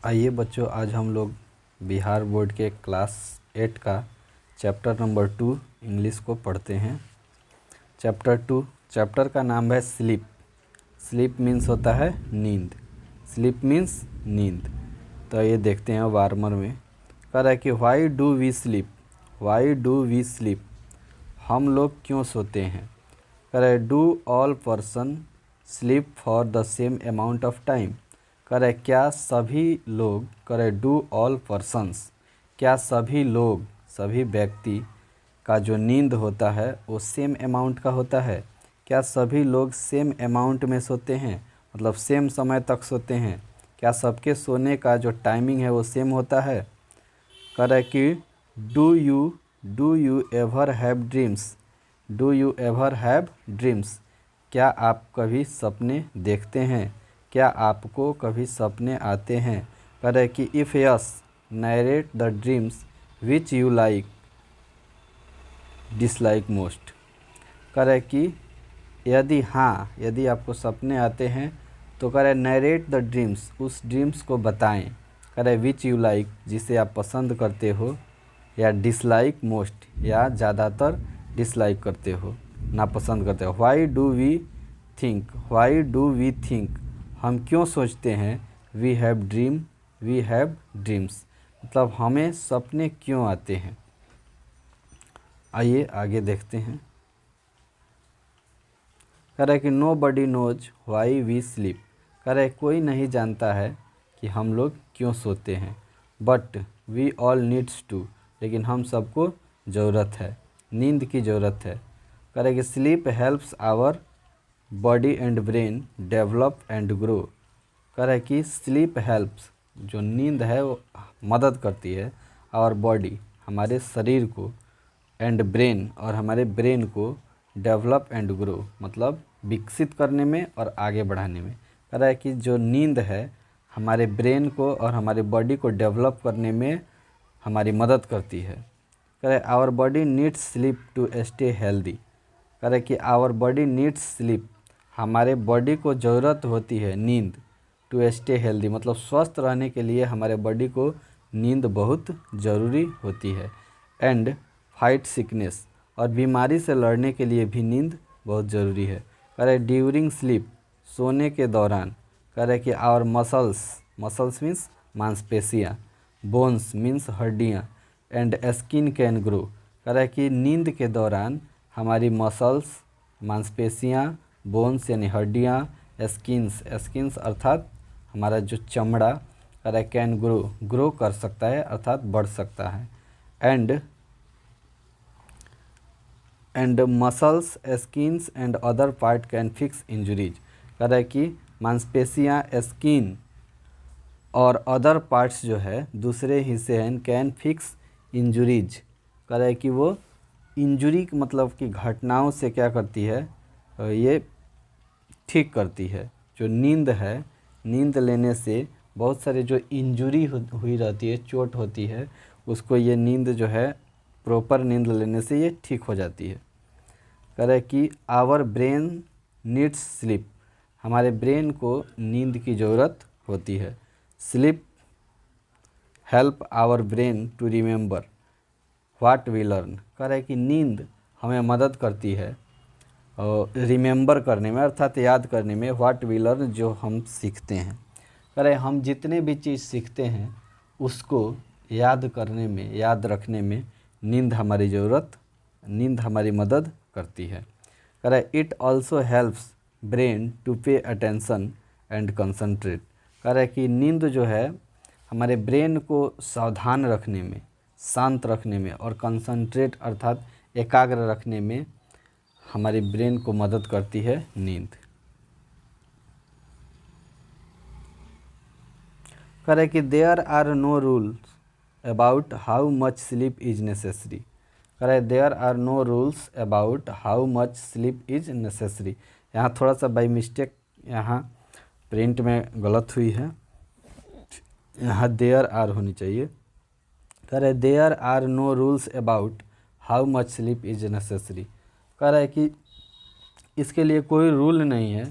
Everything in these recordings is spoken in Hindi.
आइए बच्चों, आज हम लोग बिहार बोर्ड के क्लास 8 का चैप्टर नंबर 2 इंग्लिश को पढ़ते हैं। चैप्टर का नाम है स्लीप। स्लीप मीन्स होता है नींद। स्लीप मीन्स नींद। तो ये देखते हैं वार्मर में कह रहा है कि why do we sleep, why do we sleep, हम लोग क्यों सोते हैं। कह रहा है do all person sleep for the same amount of time. कह रहे क्या सभी लोग, कह रहे डू ऑल पर्सन्स, क्या सभी लोग, सभी व्यक्ति का जो नींद होता है वो सेम अमाउंट का होता है। क्या सभी लोग सेम अमाउंट में सोते हैं, मतलब सेम समय तक सोते हैं। क्या सबके सोने का जो टाइमिंग है वो सेम होता है। कह रहे कि do you ever have dreams, do you ever have dreams, क्या आप कभी सपने देखते हैं, क्या आपको कभी सपने आते हैं। कह रहे कि if yes narrate the dreams which you like dislike most. कह रहे कि यदि हाँ, यदि आपको सपने आते हैं तो कह रहे नरेट द ड्रीम्स, उस ड्रीम्स को बताएं। कह रहे विच यू लाइक, जिसे आप पसंद करते हो, या डिसलाइक मोस्ट, या ज़्यादातर डिसलाइक करते हो, नापसंद करते हो। Why do we think, why do we think, हम क्यों सोचते हैं। We have dream, we have dreams, मतलब हमें सपने क्यों आते हैं। आइए आगे देखते हैं। कह रहा है कि nobody knows why we sleep. कह रहा है कोई नहीं जानता है कि हम लोग क्यों सोते हैं। But we all needs to, लेकिन हम सबको ज़रूरत है, नींद की ज़रूरत है। कह रहा है कि sleep helps our body and brain develop and grow. कह रहा है कि स्लीप हेल्प्स, जो नींद है वो मदद करती है, आवर बॉडी, हमारे शरीर को, एंड ब्रेन, और हमारे ब्रेन को, डेवलप एंड ग्रो, मतलब विकसित करने में और आगे बढ़ाने में। कह रहा है कि जो नींद है हमारे ब्रेन को और हमारे बॉडी को डेवलप करने में हमारी मदद करती है। कह रहा है our body needs sleep to stay healthy. कह रहा है कि आवर बॉडी नीड्स स्लीप, हमारे बॉडी को ज़रूरत होती है नींद, टू स्टे हेल्दी, मतलब स्वस्थ रहने के लिए हमारे बॉडी को नींद बहुत ज़रूरी होती है। एंड फाइट सिकनेस, और बीमारी से लड़ने के लिए भी नींद बहुत ज़रूरी है। कह रहे ड्यूरिंग स्लीप, सोने के दौरान। कह रहे कि आवर मसल्स, मसल्स मीन्स मांसपेशियाँ, बोन्स मीन्स हड्डियाँ, एंड स्किन कैन ग्रो। कह रहा है कि नींद के दौरान हमारी मसल्स, मांसपेशियाँ, बोन्स यानी हड्डियाँ, स्किन्स, स्किन्स अर्थात हमारा जो चमड़ा, कह रहा है कैन ग्रो, ग्रो कर सकता है अर्थात बढ़ सकता है। And muscles, skins and other part can fix injuries. कह रहा है कि मांसपेशियाँ, स्किन और अदर पार्ट्स जो है दूसरे हिस्से हैं, कैन फिक्स इंजरीज। कह रहा है कि वो इंजुरी मतलब कि घटनाओं से क्या करती है, ये ठीक करती है। जो नींद है, नींद लेने से बहुत सारे जो इंजुरी हुई रहती है, चोट होती है, उसको ये नींद जो है प्रॉपर नींद लेने से ये ठीक हो जाती है। कह रहा है कि आवर ब्रेन नीड्स स्लीप, हमारे ब्रेन को नींद की ज़रूरत होती है। Sleep help our brain to remember what we learn. कह रहा है कि नींद हमें मदद करती है और रिमेंबर करने में अर्थात याद करने में, व्हाट वी लर्न, जो हम सीखते हैं। कह रहे हम जितने भी चीज़ सीखते हैं उसको याद करने में, याद रखने में नींद हमारी ज़रूरत, नींद हमारी मदद करती है। कह रहा है it also helps brain to pay attention and concentrate. कह रहा है कि नींद जो है हमारे ब्रेन को सावधान रखने में, शांत रखने में, और कंसंट्रेट अर्थात एकाग्र रखने में हमारे ब्रेन को मदद करती है नींद। कह रहे कि there are no rules about how much sleep is necessary. कह रहे there are no rules about how much sleep is necessary. यहाँ थोड़ा सा बाई मिस्टेक यहाँ प्रिंट में गलत हुई है, यहाँ देयर आर होनी चाहिए। कह रहे there are no rules about how much sleep is necessary. कह रहा है कि इसके लिए कोई रूल नहीं है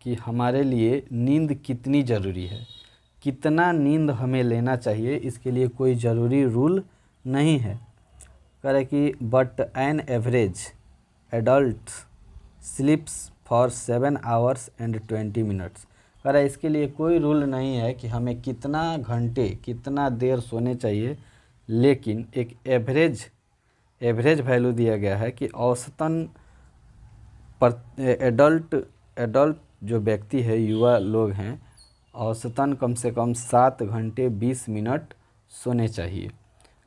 कि हमारे लिए नींद कितनी ज़रूरी है। कितना नींद हमें लेना चाहिए, इसके लिए कोई ज़रूरी रूल नहीं है। कह रहे कि but an average adult स्लीप्स for 7 hours and 20 minutes. कह रहे इसके लिए कोई रूल नहीं है कि हमें कितना घंटे कितना देर सोने चाहिए, लेकिन एक एवरेज वैल्यू दिया गया है कि औसतन पर एडल्ट जो व्यक्ति है, युवा लोग हैं, औसतन कम से कम 7 घंटे 20 मिनट सोने चाहिए।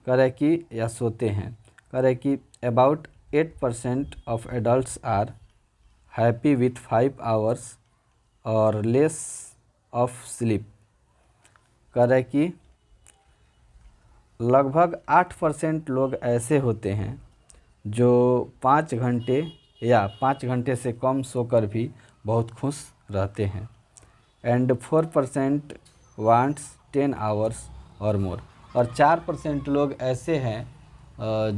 कह रहे कि या सोते हैं। कह रहे कि about 8% of adults are happy with 5 hours और लेस ऑफ स्लीप। कह रहे कि लगभग 8% लोग ऐसे होते हैं जो 5 घंटे या 5 घंटे से कम सोकर भी बहुत खुश रहते हैं। एंड 4% वांट्स 10 आवर्स और मोर। और 4% लोग ऐसे हैं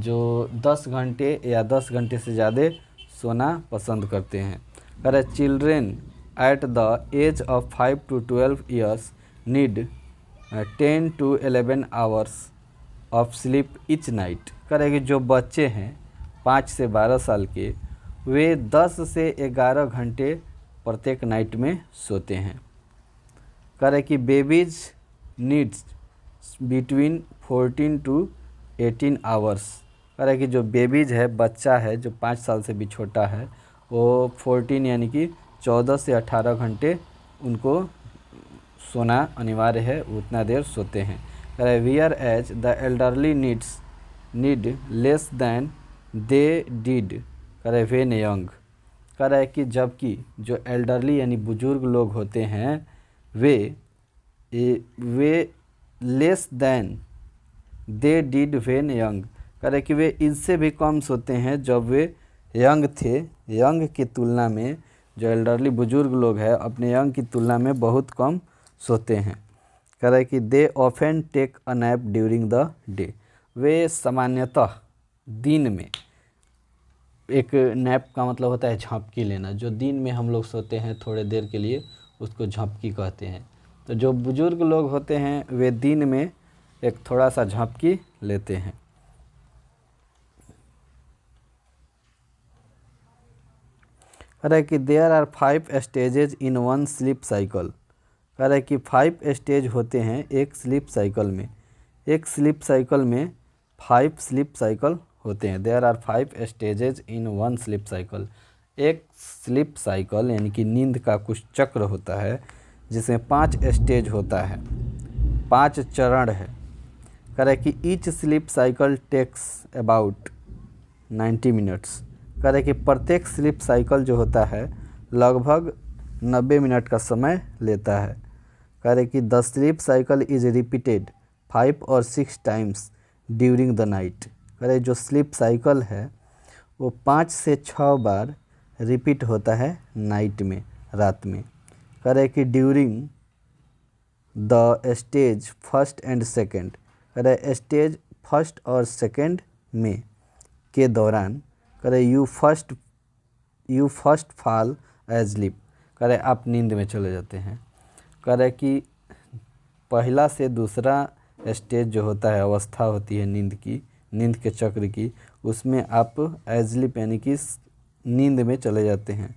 जो 10 घंटे या 10 घंटे से ज़्यादा सोना पसंद करते हैं। अरे children at the age of 5 to 12 years need 10 to 11 hours of sleep each night. करें जो बच्चे हैं 5 से 12 साल के, वे 10 से 11 घंटे प्रत्येक नाइट में सोते हैं। करें कि babies needs between 14 to 18 hours. करें कि जो बेबीज है, बच्चा है जो 5 साल से भी छोटा है, वो 14 यानी कि 14 से 18 घंटे उनको सोना अनिवार्य है, उतना देर सोते हैं। करें whereas the elderly need less than they did करें वेन यंग। करें कि जबकि जो एल्डरली यानी बुजुर्ग लोग होते हैं वे less than they did when young. करें कि वे इनसे भी कम सोते हैं जब वे यंग थे। यंग की तुलना में जो एल्डरली बुजुर्ग लोग हैं अपने यंग की तुलना में बहुत कम सोते हैं। करें कि they often take a nap during the day. वे सामान्यतः दिन में, एक नैप का मतलब होता है झपकी लेना, जो दिन में हम लोग सोते हैं थोड़े देर के लिए, उसको झपकी कहते हैं। तो जो बुजुर्ग लोग होते हैं वे दिन में एक थोड़ा सा झपकी लेते हैं। कह कि there are 5 stages in one sleep cycle. कह रहे कि 5 स्टेज होते हैं एक स्लीप साइकिल में। एक स्लीप साइकिल में 5 स्लीप साइकिल होते हैं। There are 5 stages in one sleep cycle. एक स्लीप साइकिल यानी कि नींद का कुछ चक्र होता है जिसमें 5 स्टेज होता है, 5 चरण है। कह रहे कि each sleep cycle takes about 90 minutes. कह रहे कि प्रत्येक स्लीप साइकिल जो होता है लगभग 90 मिनट का समय लेता है। कह रहे कि the sleep cycle is repeated 5 or 6 times during the night. कह रहे जो स्लीप साइकिल है वो 5 से 6 बार रिपीट होता है नाइट में, रात में। कह रहे कि during the stage first and second. कह रहे स्टेज फर्स्ट और सेकेंड में के दौरान कह रहे यू फर्स्ट फॉल एस्लीप। कह रहे आप नींद में चले जाते हैं। कह रहे कि पहला से दूसरा स्टेज जो होता है, अवस्था होती है नींद की, नींद के चक्र की, उसमें आप एस्लीप यानी कि नींद में चले जाते हैं।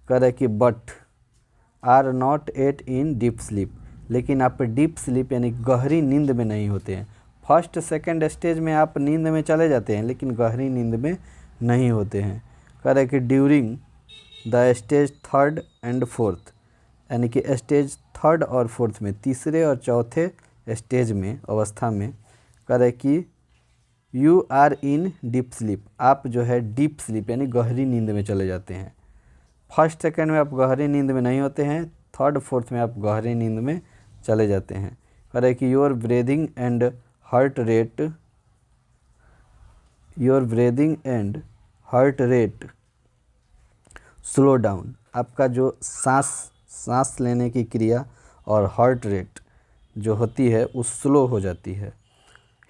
कह रहे कि but are not at in deep sleep. लेकिन आप डीप स्लीप यानी गहरी नींद में नहीं होते हैं। फर्स्ट सेकंड स्टेज में आप नींद में चले जाते हैं लेकिन गहरी नींद में नहीं होते हैं। कह रहे कि during the stage third and fourth, यानी कि स्टेज थर्ड और फोर्थ में, तीसरे और चौथे स्टेज में, अवस्था में, कह रहे कि you are in deep sleep. आप जो है डीप स्लीप यानी गहरी नींद में चले जाते हैं। फर्स्ट सेकंड में आप गहरी नींद में नहीं होते हैं, थर्ड फोर्थ में आप गहरी नींद में चले जाते हैं। कह रहे कि your breathing and heart rate slow down. आपका जो सांस लेने की क्रिया और हार्ट रेट जो होती है वो स्लो हो जाती है।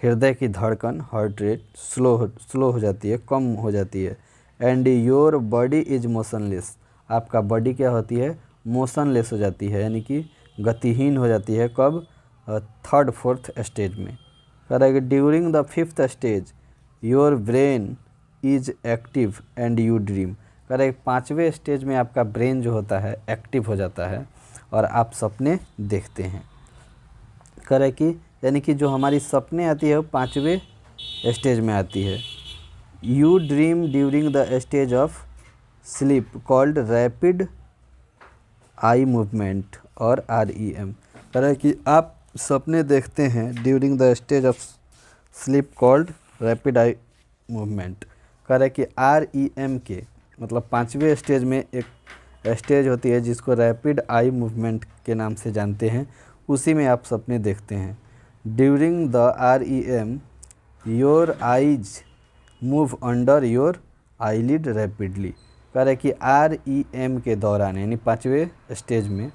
हृदय की धड़कन, हार्ट रेट स्लो हो जाती है, कम हो जाती है। And your body is motionless. आपका बॉडी क्या होती है, मोशनलेस हो जाती है, यानी कि गतिहीन हो जाती है कब, थर्ड फोर्थ स्टेज में। कह रहा है कि during the fifth stage your brain is active and you dream. कह रहा है पाँचवें स्टेज में आपका ब्रेन जो होता है एक्टिव हो जाता है और आप सपने देखते हैं। कह रहा है कि यानी कि जो हमारी सपने आती है वो पाँचवें स्टेज में आती है। You dream during the stage of sleep called rapid eye movement और REM। कह रहा है कि आप सपने देखते हैं during the stage of sleep called rapid eye movement. कह रहा है कि REM के मतलब पाँचवें स्टेज में एक स्टेज होती है जिसको रैपिड आई मूवमेंट के नाम से जानते हैं, उसी में आप सपने देखते हैं। During the REM your eyes move under your eyelid rapidly. कह रहे कि REM के दौरान यानी पाँचवें स्टेज में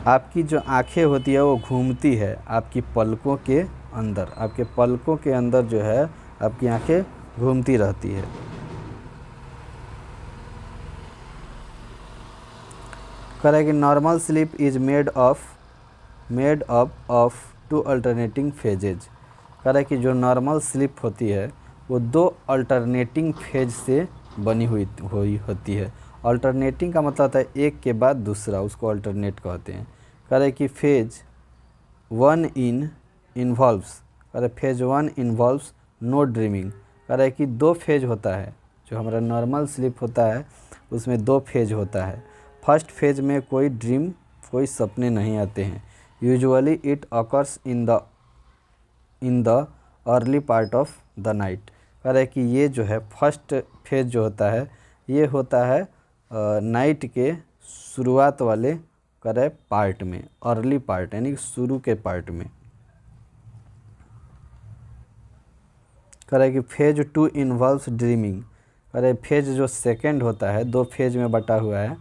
आपकी जो आँखें होती है वो घूमती है आपकी पलकों के अंदर, आपके पलकों के अंदर जो है आपकी आँखें घूमती रहती है। कह रहा है कि normal sleep is made up of two alternating phases. कह रहा है कि जो नॉर्मल स्लीप होती है वो दो अल्टरनेटिंग फेज से बनी हुई होती है। अल्टरनेटिंग का मतलब होता है एक के बाद दूसरा, उसको अल्टरनेट कहते हैं। कह रहा है कि फेज वन इन्वॉल्व्स, कह रहे phase one involves no dreaming. कह रहा है कि दो फेज होता है, जो हमारा नॉर्मल स्लीप होता है उसमें दो फेज होता है। फर्स्ट फेज में कोई सपने नहीं आते हैं। Usually it occurs in the early part of the night. कह रहा है कि ये जो है फर्स्ट फेज जो होता है ये होता है नाइट के शुरुआत वाले कह रहा है पार्ट में, अर्ली पार्ट यानी शुरू के पार्ट में। कह रहा है कि फेज टू इन्वॉल्व्स ड्रीमिंग। कह रहे फेज जो सेकंड होता है दो फेज में बटा हुआ है,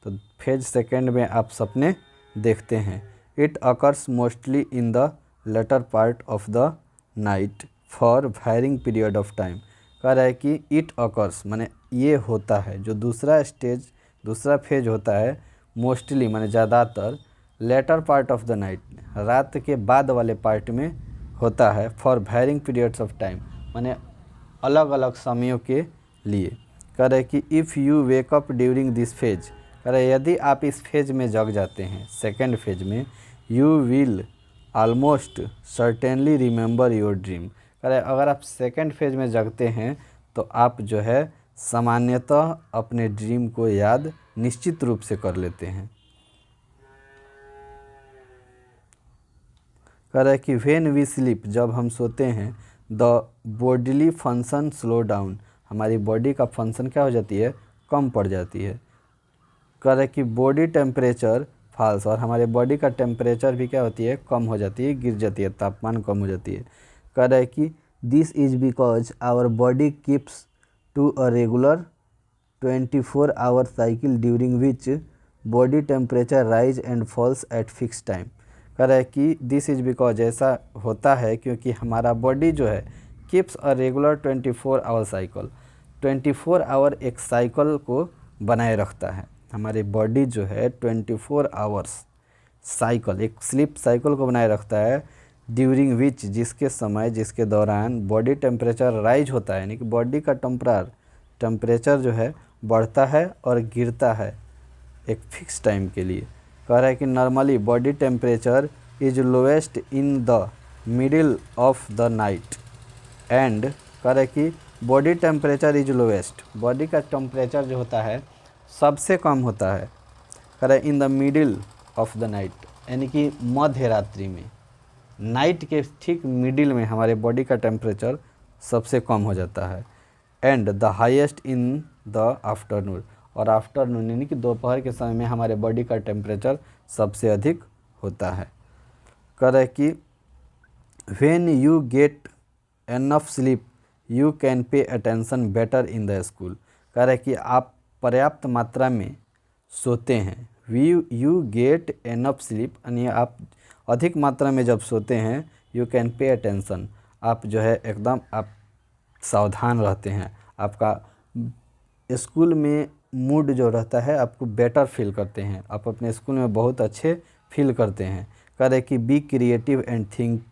तो फेज सेकंड में आप सपने देखते हैं। It occurs mostly in the latter part of the night for varying period of time. कह रहा है कि इट अकर्स माने ये होता है, जो दूसरा फेज होता है मोस्टली माने ज़्यादातर latter part of the night रात के बाद वाले पार्ट में होता है। For varying periods of time माने अलग अलग समयों के लिए। कह रहे कि if you wake up during this phase, कह रहे यदि आप इस फेज में जग जाते हैं सेकंड फेज में, you will almost certainly remember your dream. कह रहे अगर आप सेकंड फेज में जगते हैं तो आप जो है सामान्यतः अपने ड्रीम को याद निश्चित रूप से कर लेते हैं। कह रहा है कि व्हेन वी स्लीप, जब हम सोते हैं, the bodily function slow down, हमारी बॉडी का फंक्शन क्या हो जाती है, कम पड़ जाती है। कह रहा है कि बॉडी टेम्परेचर फॉल्स, और हमारे बॉडी का टेम्परेचर भी क्या होती है, कम हो जाती है, गिर जाती है, तापमान कम हो जाती है। कह रहा है कि this is because our body keeps to a regular 24 hour cycle during which body temperature rise and falls at fix time. कह रहा है कि दिस इज बिकॉज ऐसा होता है क्योंकि हमारा बॉडी जो है keeps a regular 24 hour cycle, 24 hour एक साइकिल को बनाए रखता है। हमारी बॉडी जो है 24 आवर्स साइकिल, एक स्लीप साइकिल को बनाए रखता है, ड्यूरिंग विच, जिसके दौरान बॉडी टेम्परेचर राइज होता है, यानी कि बॉडी का टेम्परेचर जो है बढ़ता है और गिरता है एक फिक्स टाइम के लिए। कह रहा है कि normally body temperature is lowest in the middle of the night and, कह रहा है कि body temperature is lowest, body का टेम्परेचर जो होता है सबसे कम होता है। कह रहा है इन the middle of the night, यानी कि मध्य रात्रि में, नाइट के ठीक मिडिल में हमारे बॉडी का टेम्परेचर सबसे कम हो जाता है। And the highest in the afternoon, और आफ्टरनून यानी कि दोपहर के समय में हमारे बॉडी का टेम्परेचर सबसे अधिक होता है। कह रहा है कि when you get enough sleep you can pay attention better in the school. कह रहा है कि आप पर्याप्त मात्रा में सोते हैं, यू गेट एनफ स्लीप, यानी आप अधिक मात्रा में जब सोते हैं, यू कैन पे अटेंशन, आप जो है एकदम आप सावधान रहते हैं, आपका स्कूल में मूड जो रहता है आपको बेटर फील करते हैं, आप अपने स्कूल में बहुत अच्छे फील करते हैं। कह रहे कि be creative and think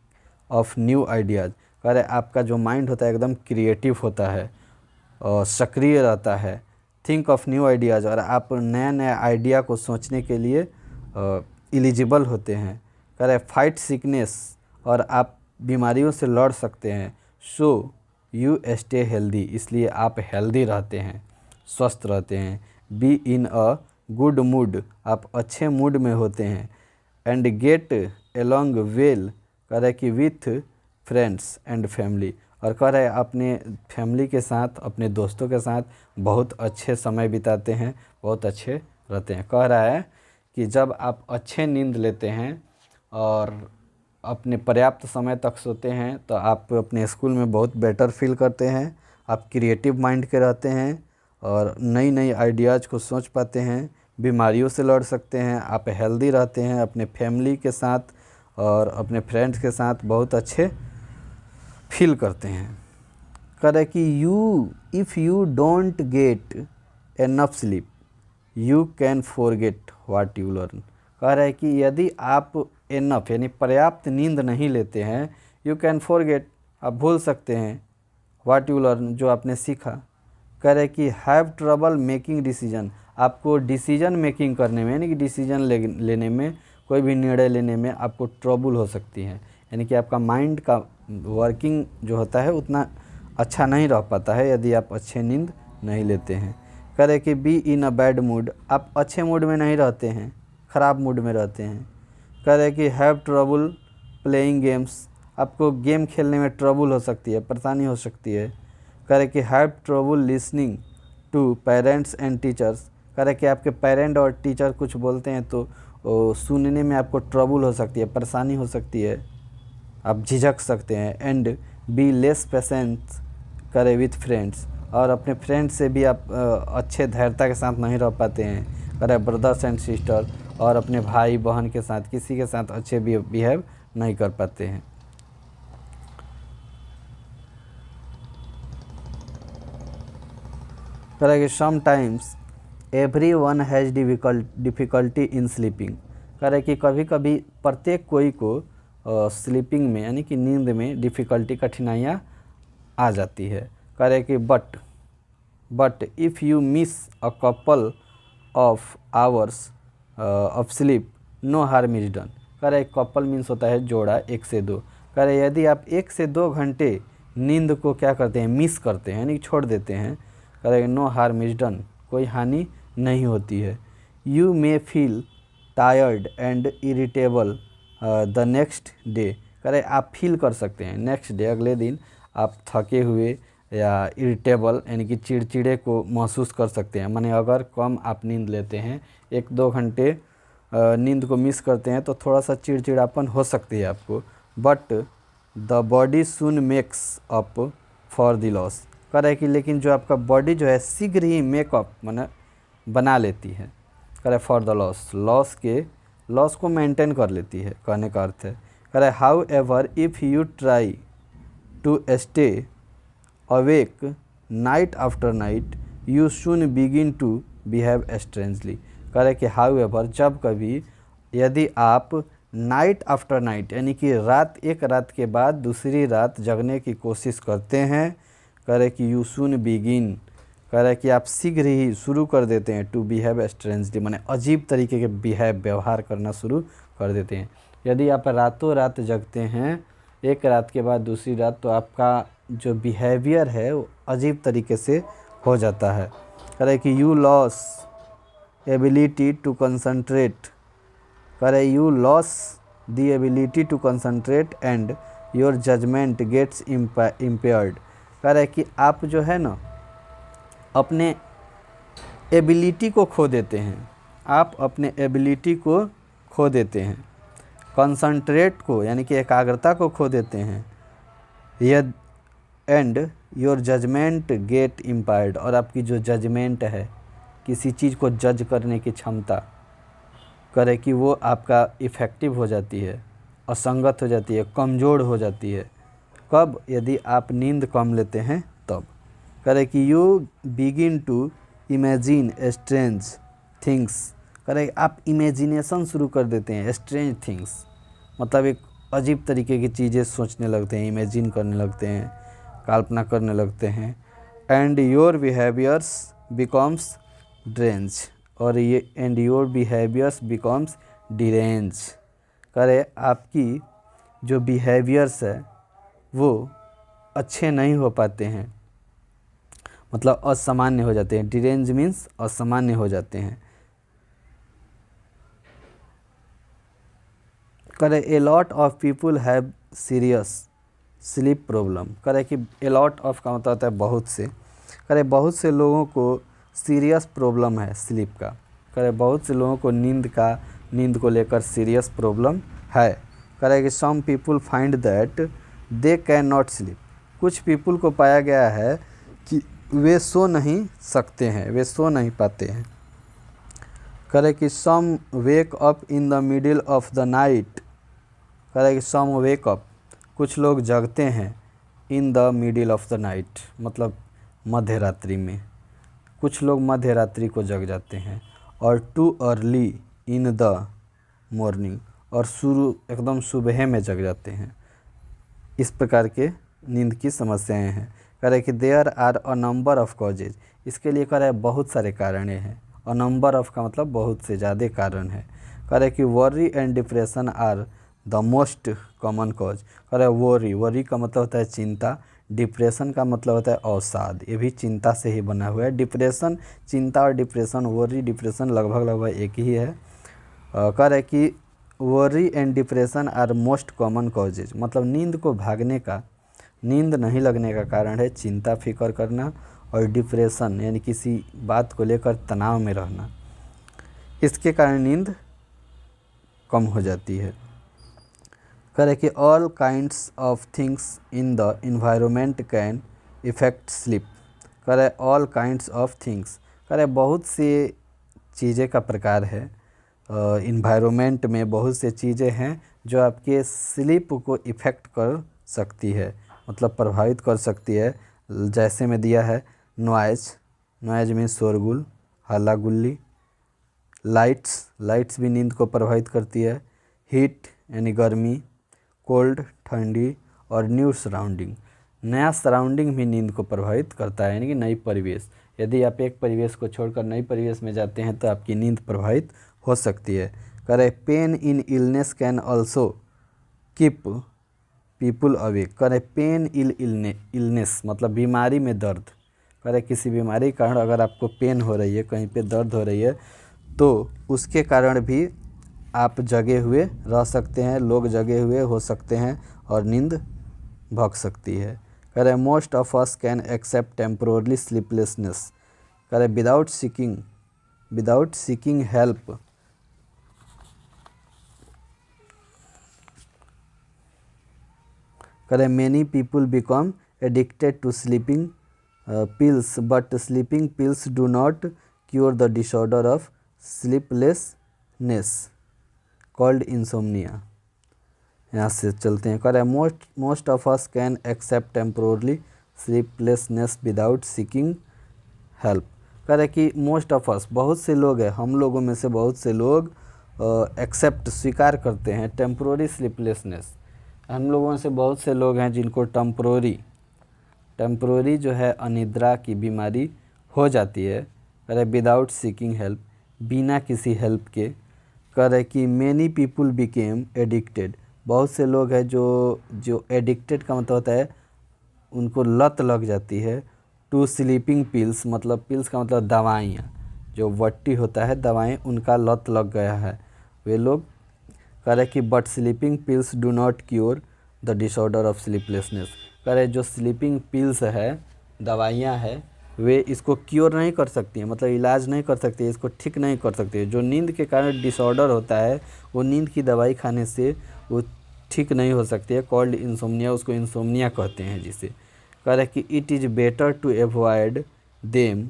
of new ideas. कह रहे आपका जो माइंड होता है एकदम क्रिएटिव होता है और सक्रिय रहता है। थिंक ऑफ न्यू आइडियाज़, और आप नया नया आइडिया को सोचने के लिए एलिजिबल होते हैं। कह रहे फाइट सिकनेस, और आप बीमारियों से लड़ सकते हैं। सो यू स्टे हेल्दी, इसलिए आप हेल्दी रहते हैं, स्वस्थ रहते हैं। Be in a good mood, आप अच्छे मूड में होते हैं। एंड गेट एलोंग वेल, कह रहे कि विथ फ्रेंड्स एंड फैमिली, और कह रहे अपने फैमिली के साथ, अपने दोस्तों के साथ बहुत अच्छे समय बिताते हैं, बहुत अच्छे रहते हैं। कह रहा है कि जब आप अच्छे नींद लेते हैं और अपने पर्याप्त समय तक सोते हैं तो आप अपने स्कूल में बहुत बेटर फील करते हैं, आप क्रिएटिव माइंड के रहते हैं और नई नई आइडियाज़ को सोच पाते हैं, बीमारियों से लड़ सकते हैं, आप हेल्दी रहते हैं, अपने फैमिली के साथ और अपने फ्रेंड्स के साथ बहुत अच्छे फील करते हैं। कह रहे कि if you don't get enough sleep you can forget what you learn. कह रहे कि यदि आप एनफ यानी पर्याप्त नींद नहीं लेते हैं, यू कैन फॉरगेट, आप भूल सकते हैं, व्हाट यू लर्न, जो आपने सीखा। कह रहे कि हैव ट्रबल मेकिंग डिसीजन, आपको डिसीजन मेकिंग करने में यानी कि डिसीजन लेने में, कोई भी निर्णय लेने में आपको ट्रबल हो सकती है, यानी कि आपका माइंड का वर्किंग जो होता है उतना अच्छा नहीं रह पाता है यदि आप अच्छे नींद नहीं लेते हैं। कह रहे कि be in a bad mood, आप अच्छे मूड में नहीं रहते हैं, ख़राब मूड में रहते हैं। कह रहे कि हैव ट्रबल प्लेइंग गेम्स, आपको गेम खेलने में ट्रबल हो सकती है, परेशानी हो सकती है। कह रहे कि have trouble listening to parents and teachers, कह रहे कि आपके पेरेंट और टीचर कुछ बोलते हैं तो सुनने में आपको ट्रबल हो सकती है, परेशानी हो सकती है, आप झिझक सकते हैं। एंड बी लेस पेशेंस करे विथ फ्रेंड्स, और अपने फ्रेंड्स से भी आप अच्छे धैर्यता के साथ नहीं रह पाते हैं। करे ब्रदर्स एंड सिस्टर, और अपने भाई बहन के साथ किसी के साथ अच्छे बिहेव नहीं कर पाते हैं। करे कि sometimes every one has difficulty in sleeping, करे कि कभी कभी प्रत्येक कोई को स्लीपिंग में यानी कि नींद में डिफ़िकल्टी, कठिनाइयाँ आ जाती है। करे कि but if you miss a couple of hours of sleep no harm is done. करे कपल मीन्स होता है जोड़ा, 1 से 2। करे यदि आप 1 से 2 घंटे नींद को क्या करते हैं, मिस करते हैं यानी छोड़ देते हैं, करे नो हार्म इज डन, कोई हानि नहीं होती है। You may feel tired and irritable the next day, करे आप फील कर सकते हैं नेक्स्ट डे, अगले दिन आप थके हुए या इरिटेबल यानी कि चिड़चिड़े को महसूस कर सकते हैं। माने अगर कम आप नींद लेते हैं, 1-2 घंटे नींद को मिस करते हैं तो थोड़ा सा चिड़चिड़ापन हो सकती है आपको। But the body soon makes up for the loss, कह रहा है कि लेकिन जो आपका बॉडी जो है शीघ्र ही मेकअप माने बना लेती है, कह रहा है फॉर द लॉस को मेंटेन कर लेती है, कहने का अर्थ है। कह रहा है however if you try to stay awake night after night you soon begin to behave strangely, कह रहे कि हाउ एवर, जब कभी यदि आप नाइट आफ्टर नाइट यानी कि एक रात के बाद दूसरी रात जगने की कोशिश करते हैं, कह रहे कि यू सून बिगिन, कह रहे कि आप शीघ्र ही शुरू कर देते हैं टू बिहेव स्ट्रेंजली, माने अजीब तरीके के व्यवहार करना शुरू कर देते हैं। यदि आप रातों रात जगते हैं एक रात के बाद दूसरी रात, तो आपका जो बिहेवियर है वो अजीब तरीके से हो जाता है। कह रहे कि you lose ability to concentrate, कह रहे you lose the ability to concentrate and your judgment gets impaired, कह रहे कि आप जो है ना अपने एबिलिटी को खो देते हैं, आप अपने एबिलिटी को खो देते हैं, कंसंट्रेट को यानी कि एकाग्रता को खो देते हैं, यह and your judgment get impaired, और आपकी जो जजमेंट है किसी चीज़ को जज करने की क्षमता, करे कि वो आपका इफ़ेक्टिव हो जाती है, असंगत हो जाती है, कमज़ोर हो जाती है। कब? यदि आप नींद कम लेते हैं तब। करे कि you begin to imagine strange things, करें आप इमेजिनेशन शुरू कर देते हैं। स्ट्रेंज थिंग्स मतलब एक अजीब तरीके की चीज़ें सोचने लगते हैं, इमेजिन करने लगते हैं, कल्पना करने लगते हैं। एंड योर बिहेवियर्स बिकम्स ड्रेंज, और ये and your behaviours becomes derange, करे आपकी जो बिहेवियर्स है वो अच्छे नहीं हो पाते हैं, मतलब असामान्य हो जाते हैं। डिरेंज मीन्स असामान्य हो जाते हैं। करे a lot of people have serious sleep problem, करे कि ए लॉट ऑफ का मतलब होता है बहुत से, करे बहुत से लोगों को सीरियस प्रॉब्लम है स्लीप का, करे बहुत से लोगों को नींद को लेकर सीरियस प्रॉब्लम है। करे कि some people find that they can not sleep, कुछ पीपुल को पाया गया है कि वे सो नहीं सकते हैं, वे सो नहीं पाते हैं। करे कि some wake up in the middle of the night, करे कि सम वेक अप कुछ लोग जगते हैं, in the middle of the night मतलब मध्य रात्रि में, कुछ लोग मध्य रात्रि को जग जाते हैं। और too early in the morning, और शुरू एकदम सुबह में जग जाते हैं। इस प्रकार के नींद की समस्याएं हैं। करे कि there are a number of causes, इसके लिए करे बहुत सारे कारण हैं। अ नंबर ऑफ का मतलब बहुत से ज़्यादा कारण है। करे कि worry and depression are the most common cause, करे वरी का मतलब होता है चिंता, डिप्रेशन का मतलब होता है अवसाद, ये भी चिंता से ही बना हुआ है। डिप्रेशन, चिंता और डिप्रेशन, वरी डिप्रेशन लगभग एक ही है। करे कि worry and depression are most common causes, मतलब नींद को भागने का, नींद नहीं लगने का कारण है चिंता फिक्र करना, और डिप्रेशन यानी किसी बात को लेकर तनाव में रहना, इसके कारण नींद कम हो जाती है। करे कि all kinds of things in the environment can effect sleep, करे ऑल काइंड्स ऑफ थिंग्स, करे बहुत सी चीज़ें का प्रकार है, इन्वायरमेंट में बहुत से चीज़ें हैं जो आपके स्लीप को इफ़ेक्ट कर सकती है, मतलब प्रभावित कर सकती है। जैसे में दिया है नॉइज मीन्स शोरगुल, हल्ला गुल्ली। लाइट्स भी नींद को प्रभावित करती है। हीट यानी गर्मी, कोल्ड ठंडी, और न्यू सराउंडिंग, नया सराउंडिंग भी नींद को प्रभावित करता है, यानी कि नई परिवेश। यदि आप एक परिवेश को छोड़कर नई परिवेश में जाते हैं तो आपकी नींद प्रभावित हो सकती है। करे pain in illness can also keep people awake, करे पेन इलनेस मतलब बीमारी में दर्द, करे किसी बीमारी के कारण अगर आपको पेन हो रही है, कहीं पे दर्द हो रही है, तो उसके कारण भी आप जगे हुए रह सकते हैं, लोग जगे हुए हो सकते हैं और नींद भग सकती है। करे most of us can accept temporarily sleeplessness, करे विदाउट सीकिंग हेल्प, करे many people become addicted to sleeping pills but sleeping pills do not cure the disorder of sleeplessness called insomnia. यहाँ से चलते हैं। करे most of us can accept temporarily sleeplessness without seeking help, करे कि मोस्ट ऑफ अस बहुत से लोग हैं, हम लोगों में से बहुत से लोग एक्सेप्ट स्वीकार करते हैं टेम्पोररी स्लीपलेसनेस। हम लोगों से बहुत से लोग हैं जिनको टेम्पोररी जो है अनिद्रा की बीमारी हो जाती है। करे विदाउट सीकिंग हेल्प, बिना किसी हेल्प के। करे कि मैनी पीपुल बिकेम एडिक्टेड, बहुत से लोग हैं जो एडिक्टेड का मतलब होता है उनको लत लग जाती है। टू स्लीपिंग पिल्स, मतलब पिल्स का मतलब दवाइयाँ, जो वट्टी होता है दवाएं, उनका लत लग गया है वे लोग। करे कि but sleeping pills do not cure the disorder of sleeplessness, करे जो स्लीपिंग पिल्स है, दवाइयाँ हैं, वे इसको क्योर नहीं कर सकती हैं, मतलब इलाज नहीं कर सकती है, इसको ठीक नहीं कर सकती है। जो नींद के कारण डिसऑर्डर होता है वो नींद की दवाई खाने से वो ठीक नहीं हो सकती है, कॉल्ड इंसोम्निया, उसको इंसोम्निया कहते हैं जिसे। करे कि it is better to avoid them,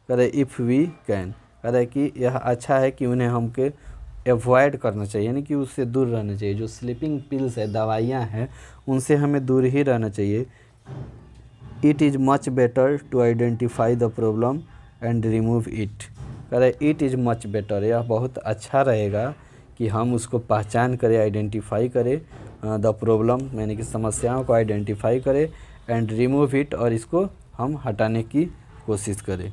करे इफ़ वी कैन, करे कि यह अच्छा है कि उन्हें हमके एवॉइड करना चाहिए, यानी कि उससे दूर रहना चाहिए। जो स्लीपिंग पिल्स है, दवाइयाँ हैं, उनसे हमें दूर ही रहना चाहिए। It is much better to identify the problem and remove it. कह रहे इट इज़ मच बेटर, यह बहुत अच्छा रहेगा कि हम उसको पहचान करें, आइडेंटिफाई करें द प्रॉब्लम यानी कि समस्याओं को आइडेंटिफाई करें एंड रिमूव इट और इसको हम हटाने की कोशिश करें।